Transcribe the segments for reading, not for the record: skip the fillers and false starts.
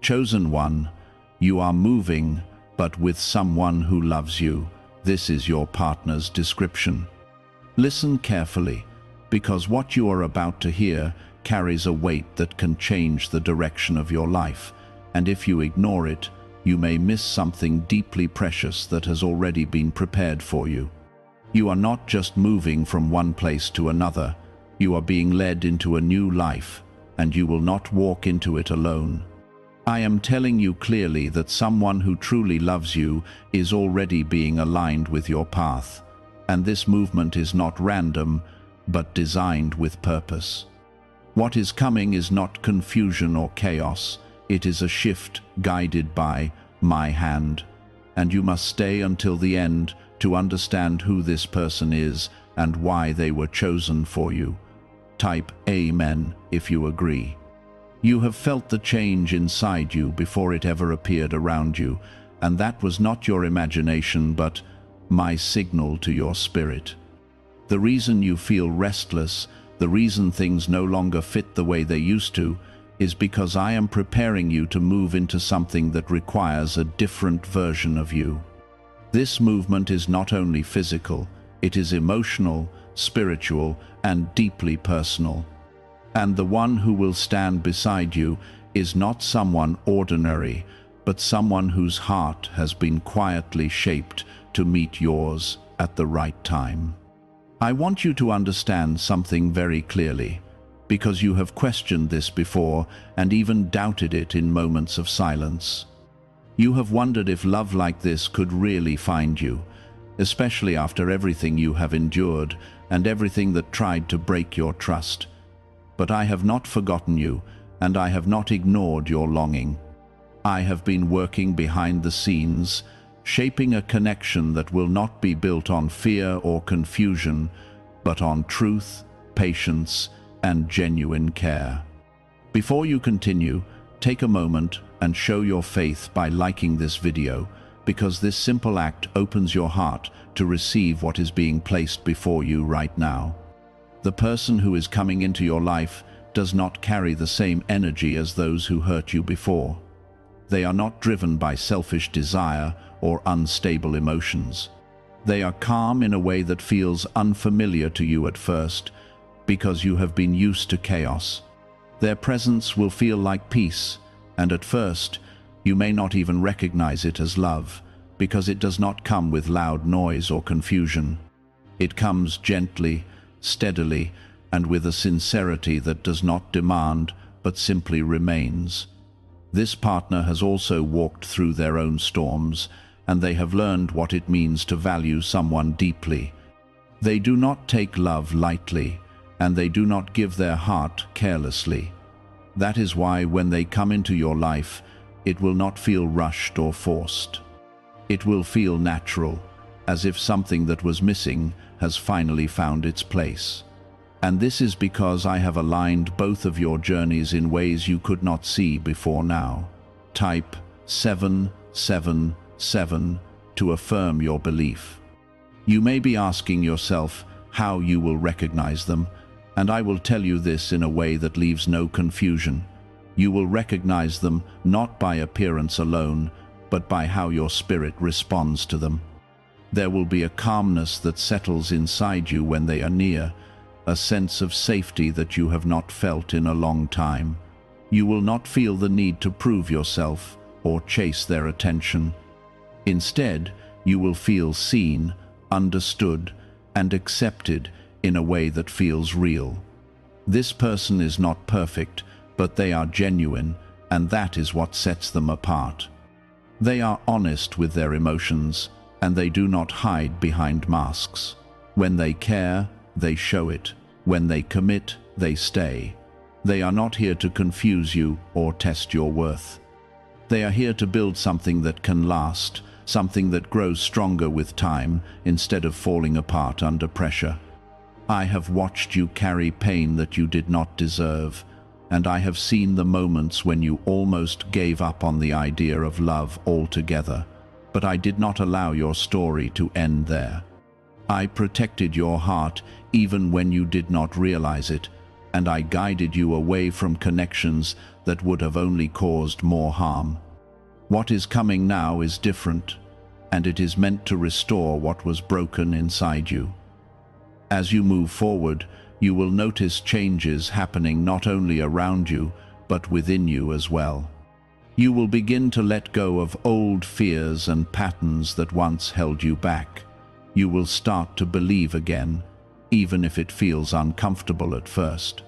Chosen one, you are moving, but with someone who loves you. This is your partner's description. Listen carefully, because what you are about to hear carries a weight that can change the direction of your life, and if you ignore it, you may miss something deeply precious that has already been prepared for you. You are not just moving from one place to another, you are being led into a new life, and you will not walk into it alone. I am telling you clearly that someone who truly loves you is already being aligned with your path, and this movement is not random, but designed with purpose. What is coming is not confusion or chaos, it is a shift guided by my hand, and you must stay until the end to understand who this person is and why they were chosen for you. Type Amen if you agree. You have felt the change inside you before it ever appeared around you, and that was not your imagination but my signal to your spirit. The reason you feel restless, the reason things no longer fit the way they used to, is because I am preparing you to move into something that requires a different version of you. This movement is not only physical, it is emotional, spiritual, and deeply personal. And the one who will stand beside you is not someone ordinary, but someone whose heart has been quietly shaped to meet yours at the right time. I want you to understand something very clearly, because you have questioned this before and even doubted it in moments of silence. You have wondered if love like this could really find you, especially after everything you have endured and everything that tried to break your trust. But I have not forgotten you, and I have not ignored your longing. I have been working behind the scenes, shaping a connection that will not be built on fear or confusion, but on truth, patience, and genuine care. Before you continue, take a moment and show your faith by liking this video, because this simple act opens your heart to receive what is being placed before you right now. The person who is coming into your life does not carry the same energy as those who hurt you before. They are not driven by selfish desire or unstable emotions. They are calm in a way that feels unfamiliar to you at first, because you have been used to chaos. Their presence will feel like peace, and at first, you may not even recognize it as love, because it does not come with loud noise or confusion. It comes gently, steadily, and with a sincerity that does not demand, but simply remains. This partner has also walked through their own storms, and they have learned what it means to value someone deeply. They do not take love lightly, and they do not give their heart carelessly. That is why when they come into your life, it will not feel rushed or forced. It will feel natural, as if something that was missing has finally found its place. And this is because I have aligned both of your journeys in ways you could not see before now. Type 777 to affirm your belief. You may be asking yourself how you will recognize them, and I will tell you this in a way that leaves no confusion. You will recognize them not by appearance alone, but by how your spirit responds to them. There will be a calmness that settles inside you when they are near, a sense of safety that you have not felt in a long time. You will not feel the need to prove yourself or chase their attention. Instead, you will feel seen, understood, and accepted in a way that feels real. This person is not perfect, but they are genuine, and that is what sets them apart. They are honest with their emotions, and they do not hide behind masks. When they care, they show it. When they commit, they stay. They are not here to confuse you or test your worth. They are here to build something that can last, something that grows stronger with time instead of falling apart under pressure. I have watched you carry pain that you did not deserve, and I have seen the moments when you almost gave up on the idea of love altogether. But I did not allow your story to end there. I protected your heart even when you did not realize it, and I guided you away from connections that would have only caused more harm. What is coming now is different, and it is meant to restore what was broken inside you. As you move forward, you will notice changes happening not only around you, but within you as well. You will begin to let go of old fears and patterns that once held you back. You will start to believe again, even if it feels uncomfortable at first.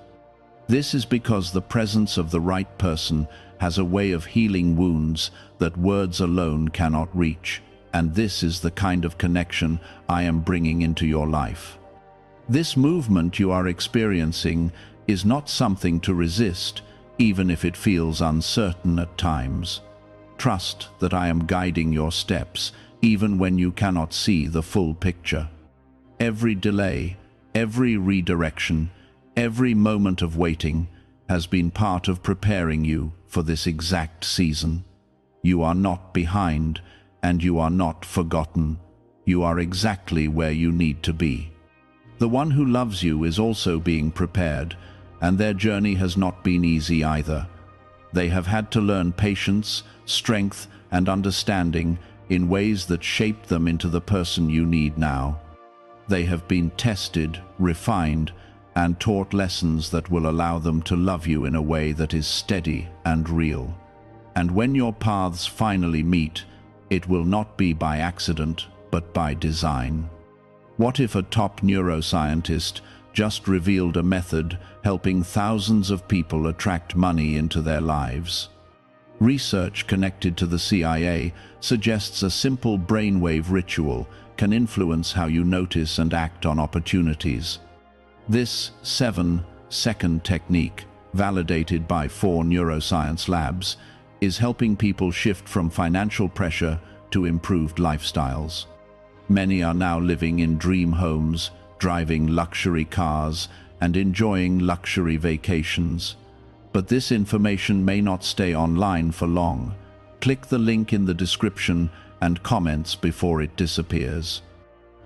This is because the presence of the right person has a way of healing wounds that words alone cannot reach, and this is the kind of connection I am bringing into your life. This movement you are experiencing is not something to resist, even if it feels uncertain at times. Trust that I am guiding your steps, even when you cannot see the full picture. Every delay, every redirection, every moment of waiting has been part of preparing you for this exact season. You are not behind, and you are not forgotten. You are exactly where you need to be. The one who loves you is also being prepared, and their journey has not been easy either. They have had to learn patience, strength, and understanding in ways that shaped them into the person you need now. They have been tested, refined, and taught lessons that will allow them to love you in a way that is steady and real. And when your paths finally meet, it will not be by accident, but by design. What if a top neuroscientist just revealed a method helping thousands of people attract money into their lives? Research connected to the CIA suggests a simple brainwave ritual can influence how you notice and act on opportunities. This 7-second technique, validated by 4 neuroscience labs, is helping people shift from financial pressure to improved lifestyles. Many are now living in dream homes, driving luxury cars, and enjoying luxury vacations. But this information may not stay online for long. Click the link in the description and comments before it disappears.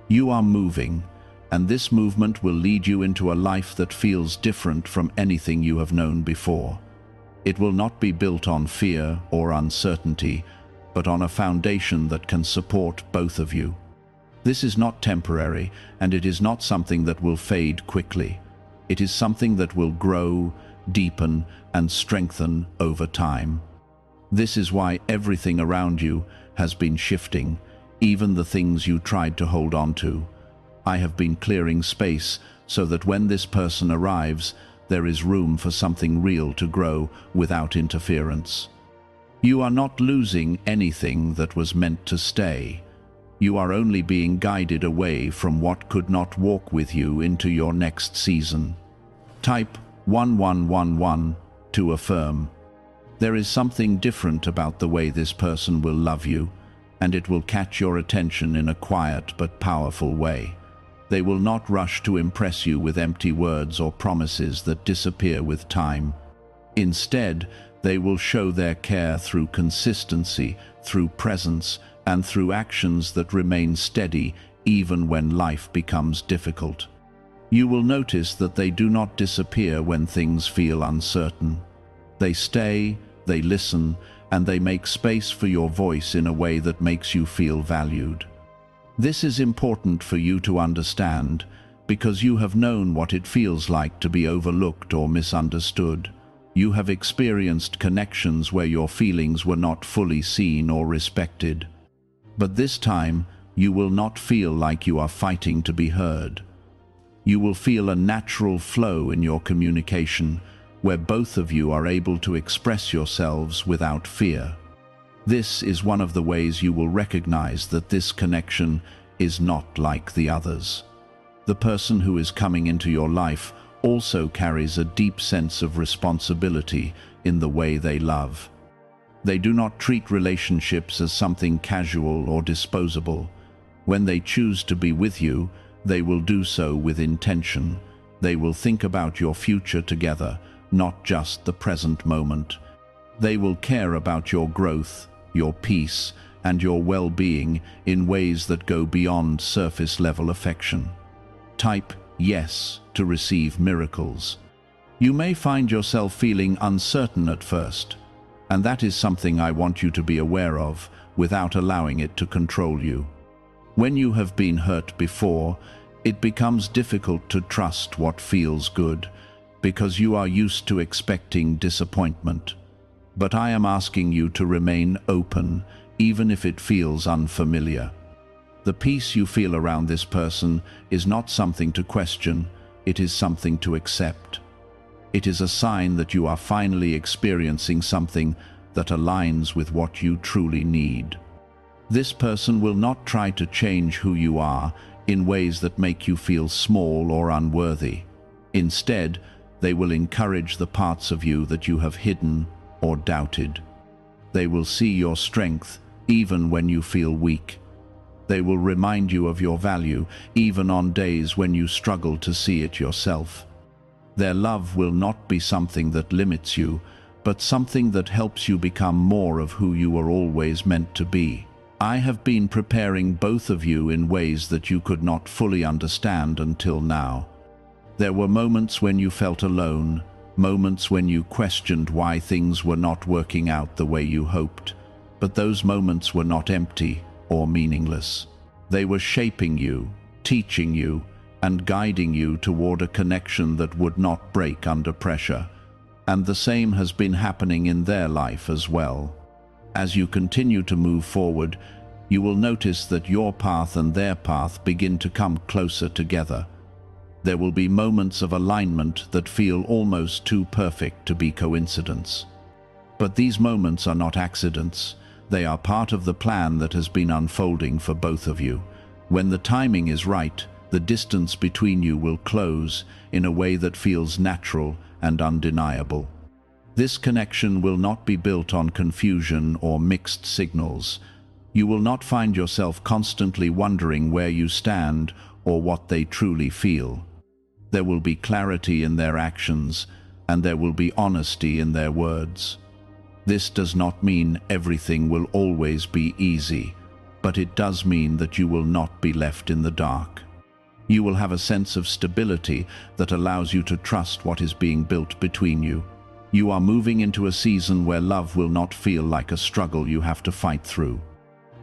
You are moving, and this movement will lead you into a life that feels different from anything you have known before. It will not be built on fear or uncertainty, but on a foundation that can support both of you. This is not temporary, and it is not something that will fade quickly. It is something that will grow, deepen, and strengthen over time. This is why everything around you has been shifting, even the things you tried to hold on to. I have been clearing space so that when this person arrives, there is room for something real to grow without interference. You are not losing anything that was meant to stay. You are only being guided away from what could not walk with you into your next season. Type 1111 to affirm. There is something different about the way this person will love you, and it will catch your attention in a quiet but powerful way. They will not rush to impress you with empty words or promises that disappear with time. Instead, they will show their care through consistency, through presence, and through actions that remain steady even when life becomes difficult. You will notice that they do not disappear when things feel uncertain. They stay, they listen, and they make space for your voice in a way that makes you feel valued. This is important for you to understand because you have known what it feels like to be overlooked or misunderstood. You have experienced connections where your feelings were not fully seen or respected. But this time, you will not feel like you are fighting to be heard. You will feel a natural flow in your communication, where both of you are able to express yourselves without fear. This is one of the ways you will recognize that this connection is not like the others. The person who is coming into your life also carries a deep sense of responsibility in the way they love. They do not treat relationships as something casual or disposable. When they choose to be with you, they will do so with intention. They will think about your future together, not just the present moment. They will care about your growth, your peace, and your well-being in ways that go beyond surface-level affection. Type yes to receive miracles. You may find yourself feeling uncertain at first, and that is something I want you to be aware of without allowing it to control you. When you have been hurt before, it becomes difficult to trust what feels good, because you are used to expecting disappointment. But I am asking you to remain open, even if it feels unfamiliar. The peace you feel around this person is not something to question, it is something to accept. It is a sign that you are finally experiencing something that aligns with what you truly need. This person will not try to change who you are in ways that make you feel small or unworthy. Instead, they will encourage the parts of you that you have hidden or doubted. They will see your strength even when you feel weak. They will remind you of your value even on days when you struggle to see it yourself. Their love will not be something that limits you, but something that helps you become more of who you were always meant to be. I have been preparing both of you in ways that you could not fully understand until now. There were moments when you felt alone, moments when you questioned why things were not working out the way you hoped. But those moments were not empty or meaningless. They were shaping you, teaching you, and guiding you toward a connection that would not break under pressure. And the same has been happening in their life as well. As you continue to move forward, you will notice that your path and their path begin to come closer together. There will be moments of alignment that feel almost too perfect to be coincidence. But these moments are not accidents. They are part of the plan that has been unfolding for both of you. When the timing is right, the distance between you will close in a way that feels natural and undeniable. This connection will not be built on confusion or mixed signals. You will not find yourself constantly wondering where you stand or what they truly feel. There will be clarity in their actions, and there will be honesty in their words. This does not mean everything will always be easy, but it does mean that you will not be left in the dark. You will have a sense of stability that allows you to trust what is being built between you. You are moving into a season where love will not feel like a struggle you have to fight through.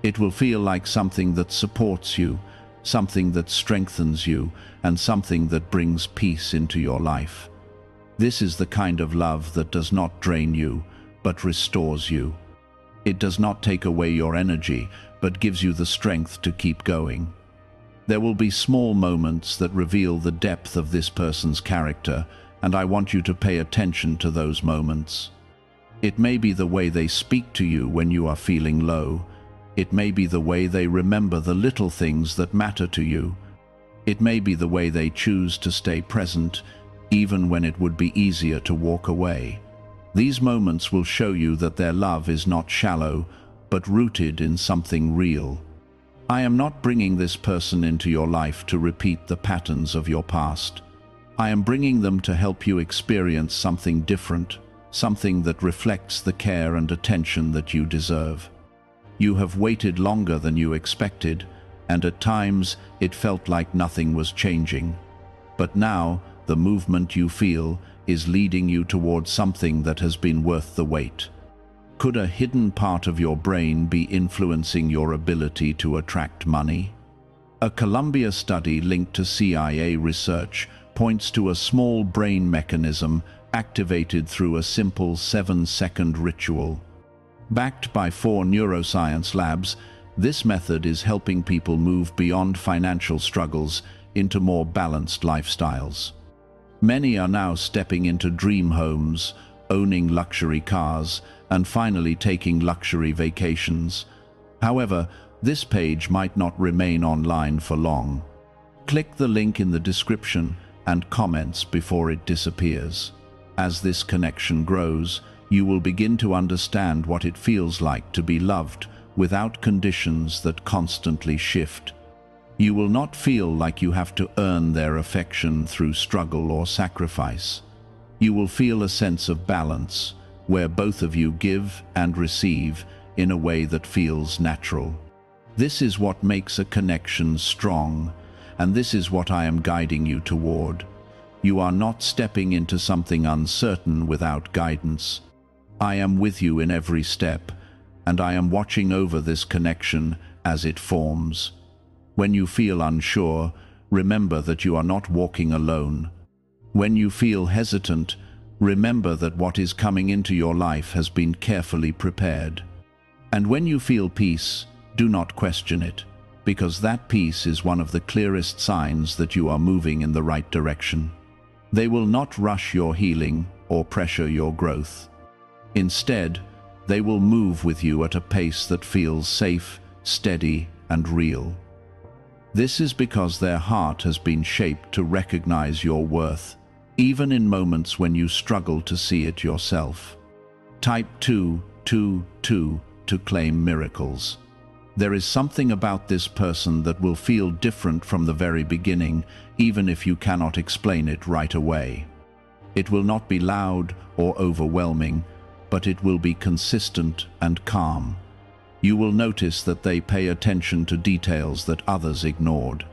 It will feel like something that supports you, something that strengthens you, and something that brings peace into your life. This is the kind of love that does not drain you, but restores you. It does not take away your energy, but gives you the strength to keep going. There will be small moments that reveal the depth of this person's character, and I want you to pay attention to those moments. It may be the way they speak to you when you are feeling low. It may be the way they remember the little things that matter to you. It may be the way they choose to stay present, even when it would be easier to walk away. These moments will show you that their love is not shallow, but rooted in something real. I am not bringing this person into your life to repeat the patterns of your past. I am bringing them to help you experience something different, something that reflects the care and attention that you deserve. You have waited longer than you expected, and at times it felt like nothing was changing. But now, the movement you feel is leading you towards something that has been worth the wait. Could a hidden part of your brain be influencing your ability to attract money? A Columbia study linked to CIA research points to a small brain mechanism activated through a simple 7-second ritual. Backed by 4 neuroscience labs, this method is helping people move beyond financial struggles into more balanced lifestyles. Many are now stepping into dream homes, owning luxury cars, and finally taking luxury vacations. However, this page might not remain online for long. Click the link in the description and comments before it disappears. As this connection grows, you will begin to understand what it feels like to be loved without conditions that constantly shift. You will not feel like you have to earn their affection through struggle or sacrifice. You will feel a sense of balance, where both of you give and receive in a way that feels natural. This is what makes a connection strong, and this is what I am guiding you toward. You are not stepping into something uncertain without guidance. I am with you in every step, and I am watching over this connection as it forms. When you feel unsure, remember that you are not walking alone. When you feel hesitant, remember that what is coming into your life has been carefully prepared. And when you feel peace, do not question it, because that peace is one of the clearest signs that you are moving in the right direction. They will not rush your healing or pressure your growth. Instead, they will move with you at a pace that feels safe, steady, and real. This is because their heart has been shaped to recognize your worth, even in moments when you struggle to see it yourself. Type 222 to claim miracles. There is something about this person that will feel different from the very beginning, even if you cannot explain it right away. It will not be loud or overwhelming, but it will be consistent and calm. You will notice that they pay attention to details that others ignored.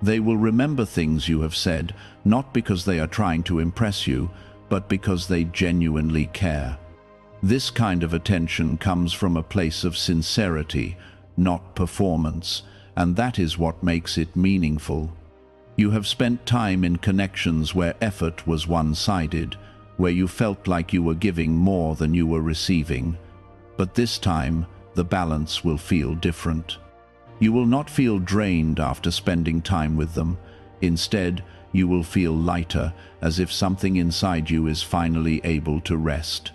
They will remember things you have said, not because they are trying to impress you, but because they genuinely care. This kind of attention comes from a place of sincerity, not performance, and that is what makes it meaningful. You have spent time in connections where effort was one-sided, where you felt like you were giving more than you were receiving. But this time, the balance will feel different. You will not feel drained after spending time with them. Instead, you will feel lighter, as if something inside you is finally able to rest.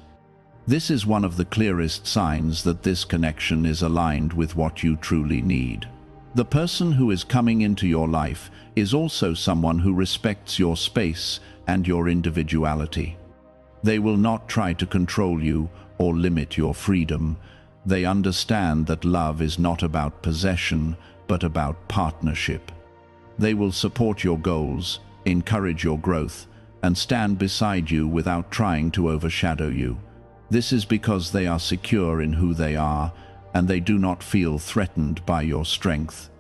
This is one of the clearest signs that this connection is aligned with what you truly need. The person who is coming into your life is also someone who respects your space and your individuality. They will not try to control you or limit your freedom. They understand that love is not about possession, but about partnership. They will support your goals, encourage your growth, and stand beside you without trying to overshadow you. This is because they are secure in who they are, and they do not feel threatened by your strength.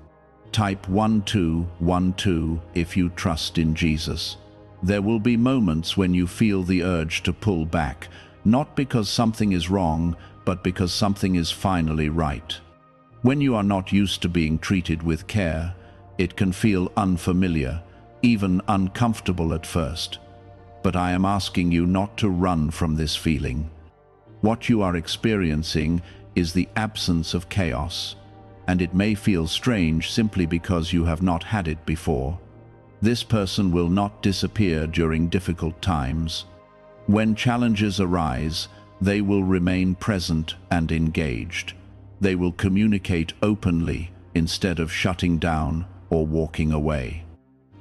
Type 1212 if you trust in Jesus. There will be moments when you feel the urge to pull back, not because something is wrong, but because something is finally right. When you are not used to being treated with care, it can feel unfamiliar, even uncomfortable at first. But I am asking you not to run from this feeling. What you are experiencing is the absence of chaos, and it may feel strange simply because you have not had it before. This person will not disappear during difficult times. When challenges arise, they will remain present and engaged. They will communicate openly instead of shutting down or walking away.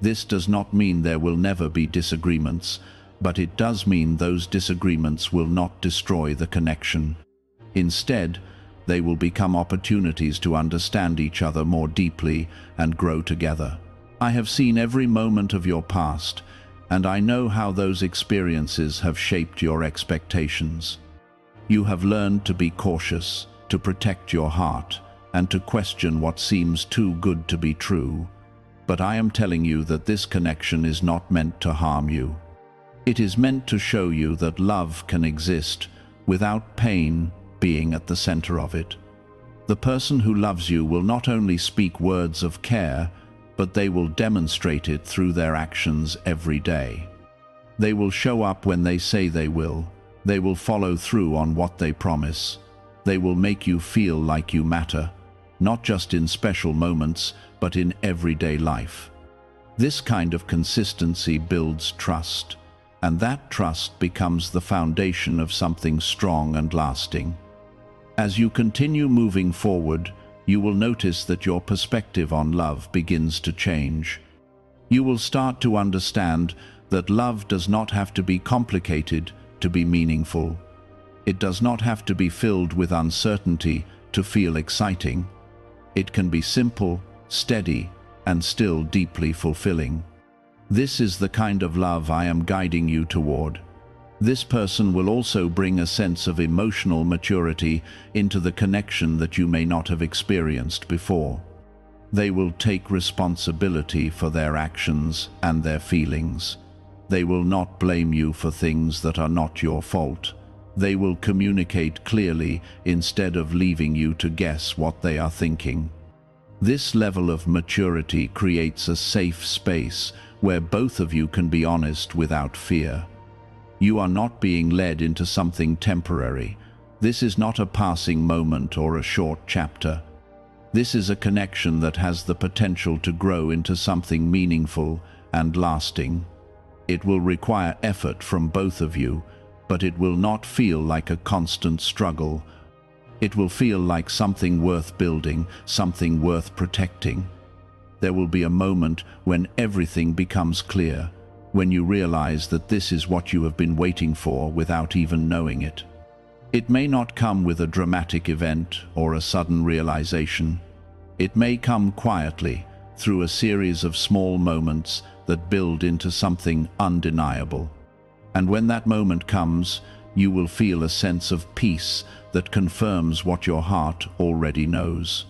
This does not mean there will never be disagreements, but it does mean those disagreements will not destroy the connection. Instead, they will become opportunities to understand each other more deeply and grow together. I have seen every moment of your past, and I know how those experiences have shaped your expectations. You have learned to be cautious, to protect your heart, and to question what seems too good to be true. But I am telling you that this connection is not meant to harm you. It is meant to show you that love can exist without pain being at the center of it. The person who loves you will not only speak words of care, but they will demonstrate it through their actions every day. They will show up when they say they will. They will follow through on what they promise. They will make you feel like you matter, not just in special moments, but in everyday life. This kind of consistency builds trust, and that trust becomes the foundation of something strong and lasting. As you continue moving forward, you will notice that your perspective on love begins to change. You will start to understand that love does not have to be complicated to be meaningful. It does not have to be filled with uncertainty to feel exciting. It can be simple, steady, and still deeply fulfilling. This is the kind of love I am guiding you toward. This person will also bring a sense of emotional maturity into the connection that you may not have experienced before. They will take responsibility for their actions and their feelings. They will not blame you for things that are not your fault. They will communicate clearly instead of leaving you to guess what they are thinking. This level of maturity creates a safe space where both of you can be honest without fear. You are not being led into something temporary. This is not a passing moment or a short chapter. This is a connection that has the potential to grow into something meaningful and lasting. It will require effort from both of you, but it will not feel like a constant struggle. It will feel like something worth building, something worth protecting. There will be a moment when everything becomes clear, when you realize that this is what you have been waiting for without even knowing it. It may not come with a dramatic event or a sudden realization. It may come quietly, through a series of small moments that build into something undeniable. And when that moment comes, you will feel a sense of peace that confirms what your heart already knows.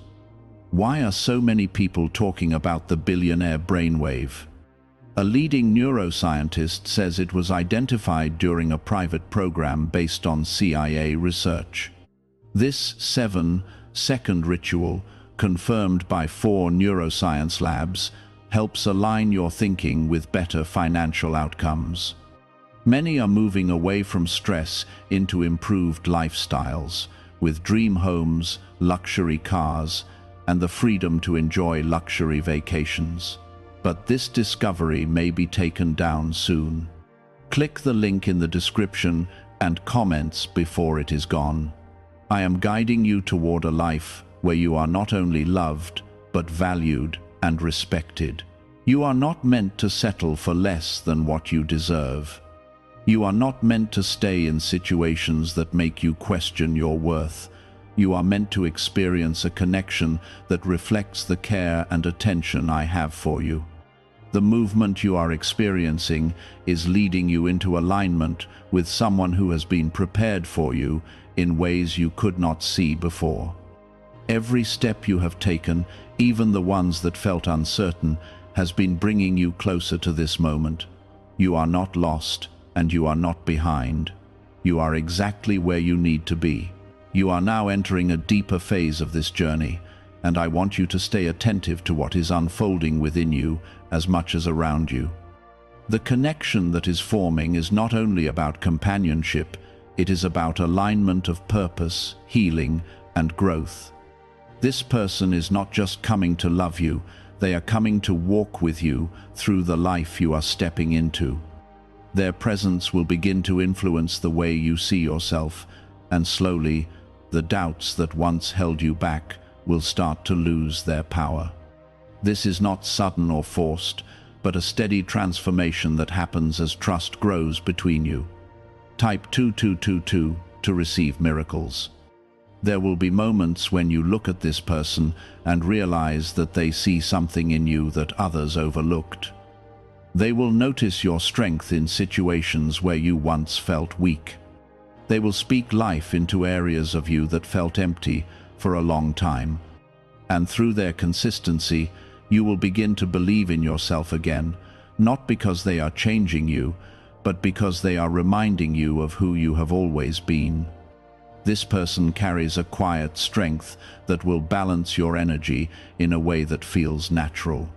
Why are so many people talking about the billionaire brainwave? A leading neuroscientist says it was identified during a private program based on CIA research. This 7-second ritual, confirmed by 4 neuroscience labs, helps align your thinking with better financial outcomes. Many are moving away from stress into improved lifestyles, with dream homes, luxury cars, and the freedom to enjoy luxury vacations. But this discovery may be taken down soon. Click the link in the description and comments before it is gone. I am guiding you toward a life where you are not only loved, but valued and respected. You are not meant to settle for less than what you deserve. You are not meant to stay in situations that make you question your worth. You are meant to experience a connection that reflects the care and attention I have for you. The movement you are experiencing is leading you into alignment with someone who has been prepared for you in ways you could not see before. Every step you have taken, even the ones that felt uncertain, has been bringing you closer to this moment. You are not lost, and you are not behind. You are exactly where you need to be. You are now entering a deeper phase of this journey, and I want you to stay attentive to what is unfolding within you as much as around you. The connection that is forming is not only about companionship, it is about alignment of purpose, healing, and growth. This person is not just coming to love you, they are coming to walk with you through the life you are stepping into. Their presence will begin to influence the way you see yourself, and slowly, the doubts that once held you back will start to lose their power. This is not sudden or forced, but a steady transformation that happens as trust grows between you. Type 2222 to receive miracles. There will be moments when you look at this person and realize that they see something in you that others overlooked. They will notice your strength in situations where you once felt weak. They will speak life into areas of you that felt empty for a long time. And through their consistency, you will begin to believe in yourself again, not because they are changing you, but because they are reminding you of who you have always been. This person carries a quiet strength that will balance your energy in a way that feels natural.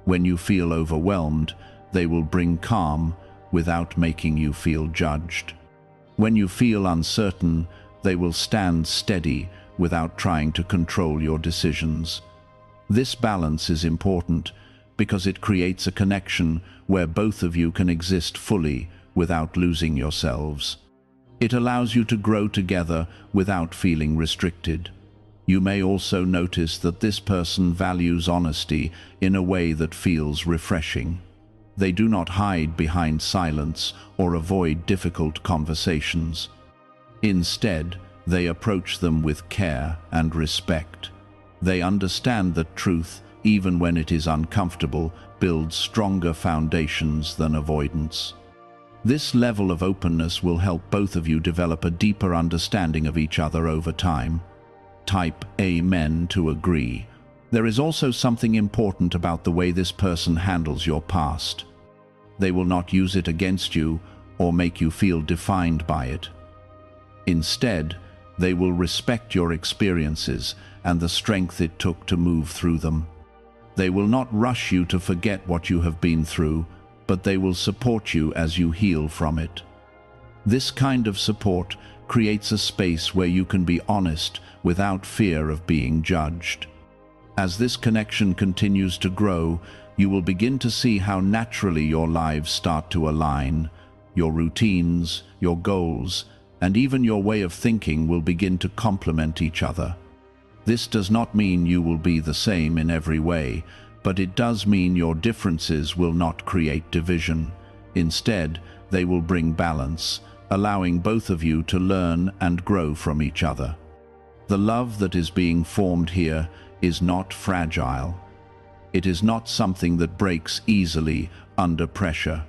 When you feel overwhelmed, they will bring calm without making you feel judged. When you feel uncertain, they will stand steady without trying to control your decisions. This balance is important because it creates a connection where both of you can exist fully without losing yourselves. It allows you to grow together without feeling restricted. You may also notice that this person values honesty in a way that feels refreshing. They do not hide behind silence or avoid difficult conversations. Instead, they approach them with care and respect. They understand that truth, even when it is uncomfortable, builds stronger foundations than avoidance. This level of openness will help both of you develop a deeper understanding of each other over time. Type Amen to agree. There is also something important about the way this person handles your past. They will not use it against you or make you feel defined by it. Instead, they will respect your experiences and the strength it took to move through them. They will not rush you to forget what you have been through, but they will support you as you heal from it. This kind of support creates a space where you can be honest without fear of being judged. As this connection continues to grow, you will begin to see how naturally your lives start to align. Your routines, your goals, and even your way of thinking will begin to complement each other. This does not mean you will be the same in every way, but it does mean your differences will not create division. Instead, they will bring balance, allowing both of you to learn and grow from each other. The love that is being formed here is not fragile. It is not something that breaks easily under pressure.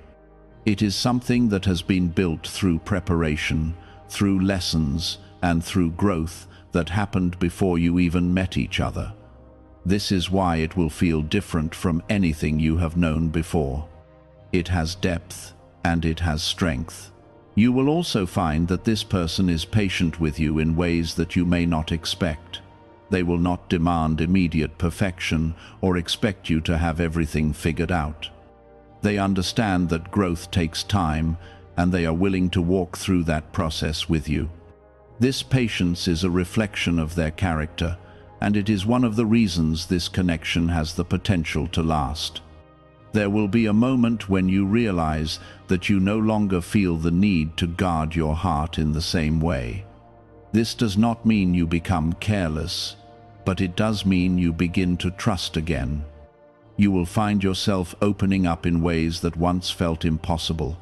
It is something that has been built through preparation, through lessons, and through growth that happened before you even met each other. This is why it will feel different from anything you have known before. It has depth and it has strength. You will also find that this person is patient with you in ways that you may not expect. They will not demand immediate perfection or expect you to have everything figured out. They understand that growth takes time, and they are willing to walk through that process with you. This patience is a reflection of their character, and it is one of the reasons this connection has the potential to last. There will be a moment when you realize that you no longer feel the need to guard your heart in the same way. This does not mean you become careless, but it does mean you begin to trust again. You will find yourself opening up in ways that once felt impossible,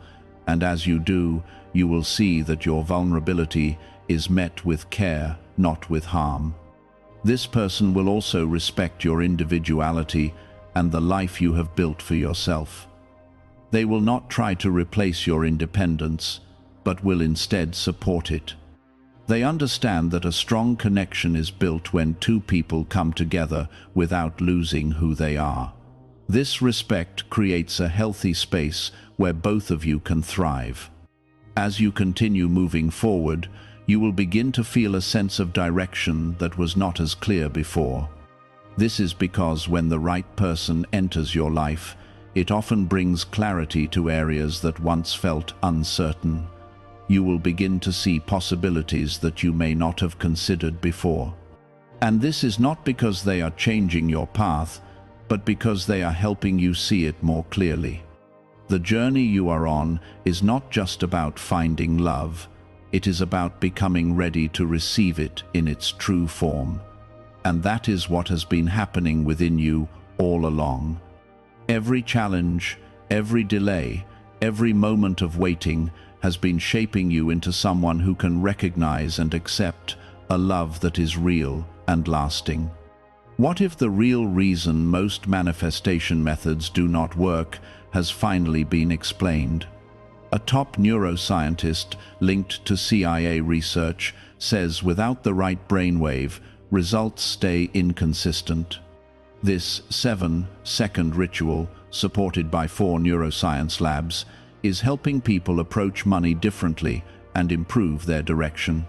and as you do, you will see that your vulnerability is met with care, not with harm. This person will also respect your individuality and the life you have built for yourself. They will not try to replace your independence, but will instead support it. They understand that a strong connection is built when two people come together without losing who they are. This respect creates a healthy space where both of you can thrive. As you continue moving forward, you will begin to feel a sense of direction that was not as clear before. This is because when the right person enters your life, it often brings clarity to areas that once felt uncertain. You will begin to see possibilities that you may not have considered before. And this is not because they are changing your path, but because they are helping you see it more clearly. The journey you are on is not just about finding love, it is about becoming ready to receive it in its true form. And that is what has been happening within you all along. Every challenge, every delay, every moment of waiting has been shaping you into someone who can recognize and accept a love that is real and lasting. What if the real reason most manifestation methods do not work has finally been explained? A top neuroscientist linked to CIA research says without the right brainwave, results stay inconsistent. This 7-second ritual, supported by 4 neuroscience labs, is helping people approach money differently and improve their direction.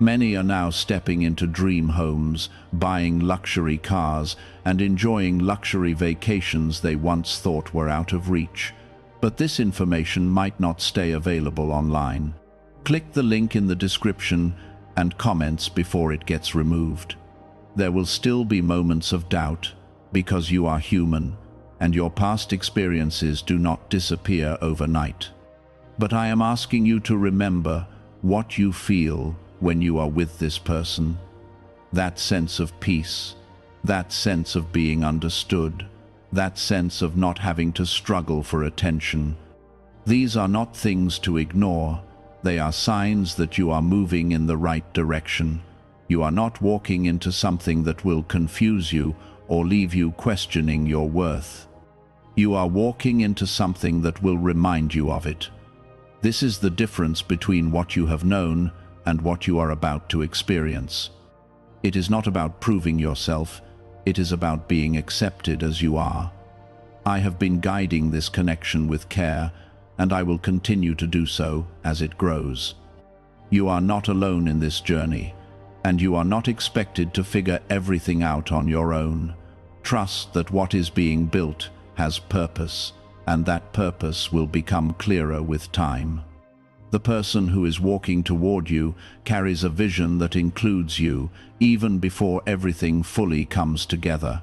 Many are now stepping into dream homes, buying luxury cars, and enjoying luxury vacations they once thought were out of reach. But this information might not stay available online. Click the link in the description and comments before it gets removed. There will still be moments of doubt, because you are human, and your past experiences do not disappear overnight. But I am asking you to remember what you feel when you are with this person. That sense of peace, that sense of being understood, that sense of not having to struggle for attention. These are not things to ignore. They are signs that you are moving in the right direction. You are not walking into something that will confuse you or leave you questioning your worth. You are walking into something that will remind you of it. This is the difference between what you have known and what you are about to experience. It is not about proving yourself, it is about being accepted as you are. I have been guiding this connection with care, and I will continue to do so as it grows. You are not alone in this journey, and you are not expected to figure everything out on your own. Trust that what is being built has purpose, and that purpose will become clearer with time. The person who is walking toward you carries a vision that includes you even before everything fully comes together.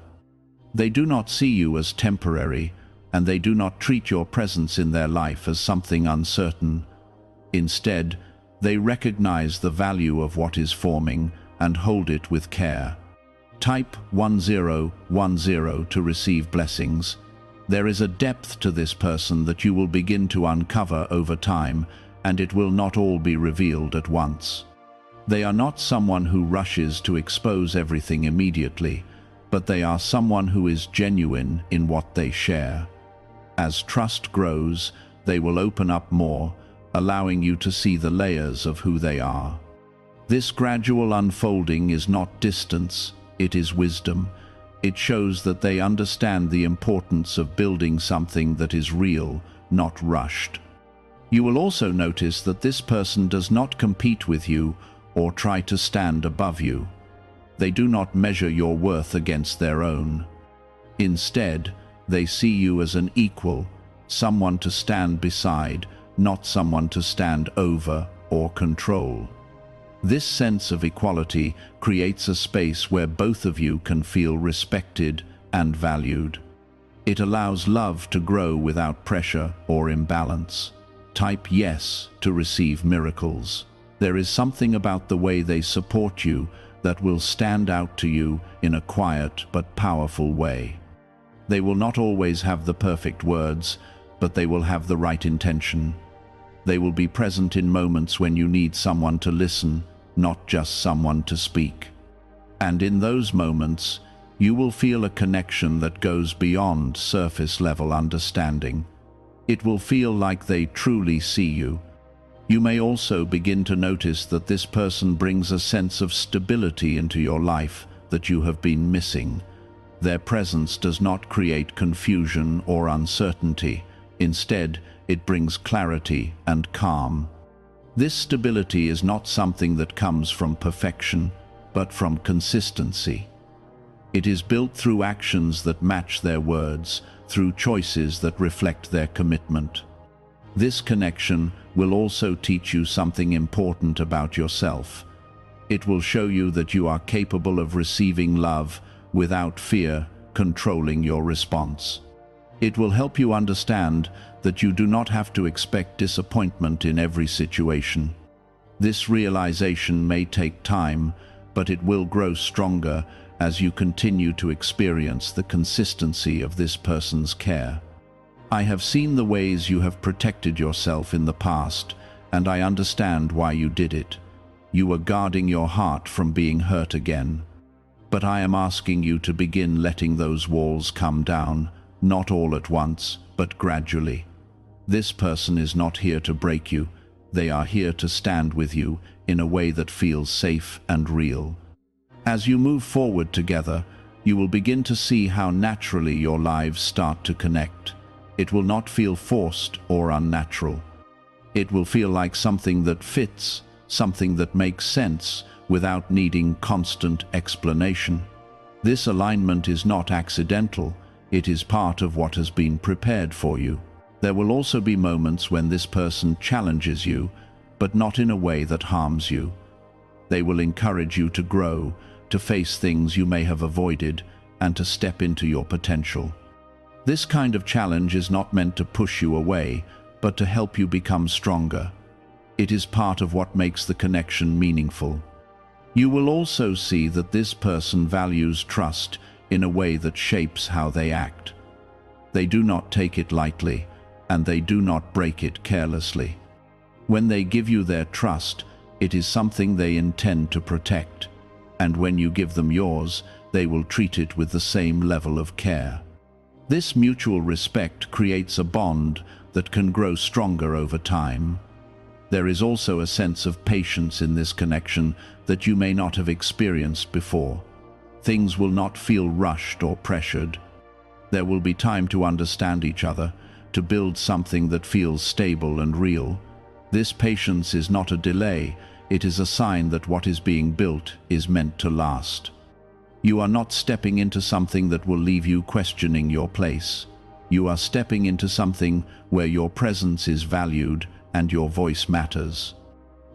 They do not see you as temporary, and they do not treat your presence in their life as something uncertain. Instead, they recognize the value of what is forming and hold it with care. Type 1010 to receive blessings. There is a depth to this person that you will begin to uncover over time, and it will not all be revealed at once. They are not someone who rushes to expose everything immediately, but they are someone who is genuine in what they share. As trust grows, they will open up more, allowing you to see the layers of who they are. This gradual unfolding is not distance, it is wisdom. It shows that they understand the importance of building something that is real, not rushed. You will also notice that this person does not compete with you or try to stand above you. They do not measure your worth against their own. Instead, they see you as an equal, someone to stand beside, not someone to stand over or control. This sense of equality creates a space where both of you can feel respected and valued. It allows love to grow without pressure or imbalance. Type yes to receive miracles. There is something about the way they support you that will stand out to you in a quiet but powerful way. They will not always have the perfect words, but they will have the right intention. They will be present in moments when you need someone to listen, not just someone to speak. And in those moments, you will feel a connection that goes beyond surface-level understanding. It will feel like they truly see you. You may also begin to notice that this person brings a sense of stability into your life that you have been missing. Their presence does not create confusion or uncertainty. Instead, it brings clarity and calm. This stability is not something that comes from perfection, but from consistency. It is built through actions that match their words, through choices that reflect their commitment. This connection will also teach you something important about yourself. It will show you that you are capable of receiving love without fear controlling your response. It will help you understand that you do not have to expect disappointment in every situation. This realization may take time, but it will grow stronger as you continue to experience the consistency of this person's care. I have seen the ways you have protected yourself in the past, and I understand why you did it. You were guarding your heart from being hurt again. But I am asking you to begin letting those walls come down, not all at once, but gradually. This person is not here to break you. They are here to stand with you in a way that feels safe and real. As you move forward together, you will begin to see how naturally your lives start to connect. It will not feel forced or unnatural. It will feel like something that fits, something that makes sense without needing constant explanation. This alignment is not accidental. It is part of what has been prepared for you. There will also be moments when this person challenges you, but not in a way that harms you. They will encourage you to grow, to face things you may have avoided, and to step into your potential. This kind of challenge is not meant to push you away, but to help you become stronger. It is part of what makes the connection meaningful. You will also see that this person values trust in a way that shapes how they act. They do not take it lightly, and they do not break it carelessly. When they give you their trust, it is something they intend to protect, and when you give them yours, they will treat it with the same level of care. This mutual respect creates a bond that can grow stronger over time. There is also a sense of patience in this connection that you may not have experienced before. Things will not feel rushed or pressured. There will be time to understand each other, to build something that feels stable and real. This patience is not a delay, it is a sign that what is being built is meant to last. You are not stepping into something that will leave you questioning your place. You are stepping into something where your presence is valued and your voice matters.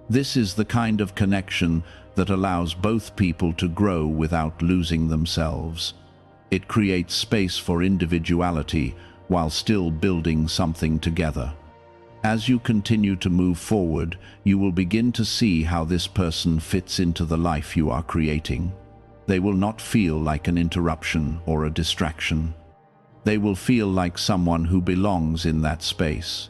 This is the kind of connection that allows both people to grow without losing themselves. It creates space for individuality while still building something together. As you continue to move forward, you will begin to see how this person fits into the life you are creating. They will not feel like an interruption or a distraction. They will feel like someone who belongs in that space.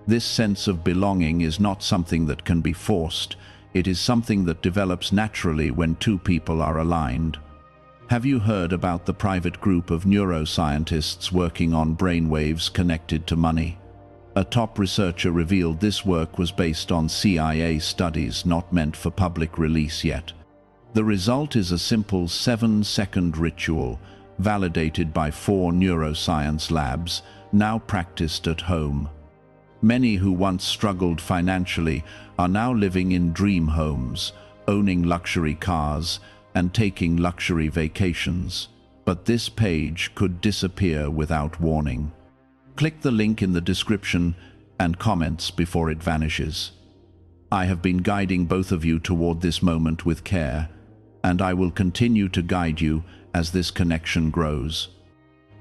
This sense of belonging is not something that can be forced. It is something that develops naturally when two people are aligned. Have you heard about the private group of neuroscientists working on brainwaves connected to money? A top researcher revealed this work was based on CIA studies not meant for public release yet. The result is a simple 7-second ritual, validated by 4 neuroscience labs, now practiced at home. Many who once struggled financially are now living in dream homes, owning luxury cars, and taking luxury vacations. But this page could disappear without warning. Click the link in the description and comments before it vanishes. I have been guiding both of you toward this moment with care, and I will continue to guide you as this connection grows.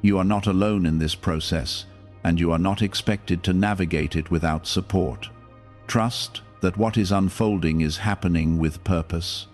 You are not alone in this process, and you are not expected to navigate it without support. Trust that what is unfolding is happening with purpose.